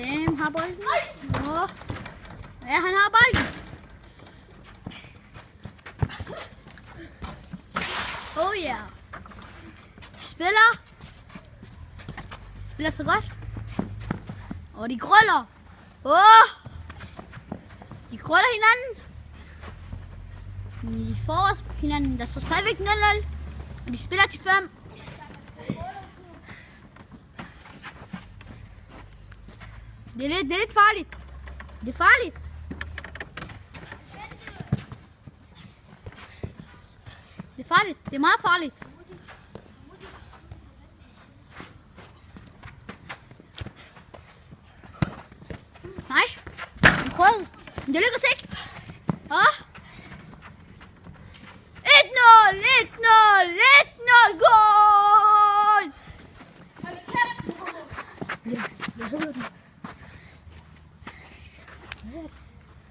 Hvem har bolden? Nå. Ja, han har bolden. Oh ja. Yeah. Spiller så godt. Og de krøller. De krøller hinanden. De får os på hinanden. Der står stadigvæk 0-0. Og de spiller til 5. Det er lidt farligt. Det er farligt. Det er farligt. Det er meget farligt. Nej. Han prøvede. Men det lykkes ikke. 1-0. 1-0. Goal! Hvad hedder den?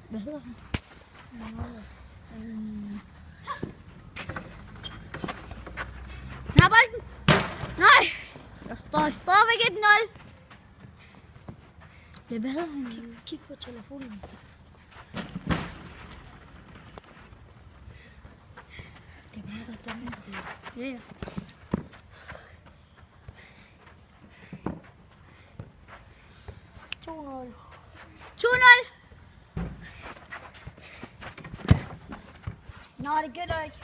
Hvad hedder den? Han har bolden. Nej. Der står stadigvæk 1-0. Hvad hedder han? Kig på telefonen. Det er meget der dømme. Ja. 2-0. 2-0. Nej, det gælder ikke.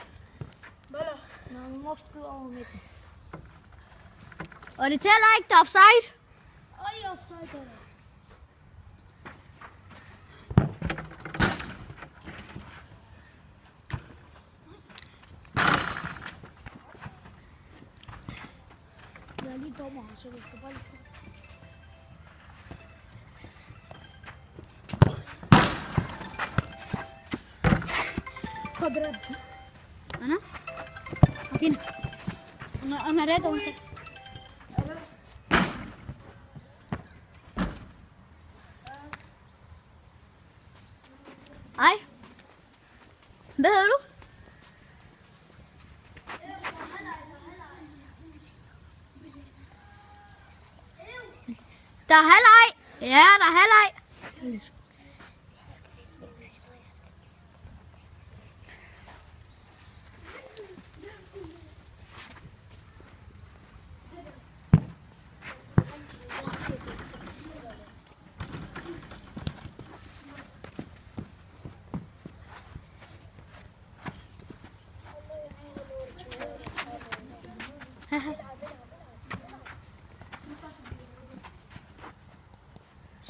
Bøller. Nå, vi må skyde over midten. Og det tæller ikke, der er offside. I offside, Bøller. Jeg er lige dommer, så vi skal bare lige se. Quadrado. Ana? Atin. Ana red on set. Ej. Hvad hedder du? Der er halvleg. Ja, der er halvleg.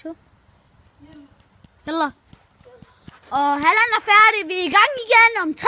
شو يلا halvanden er færdig. Vi er i gang igen om 3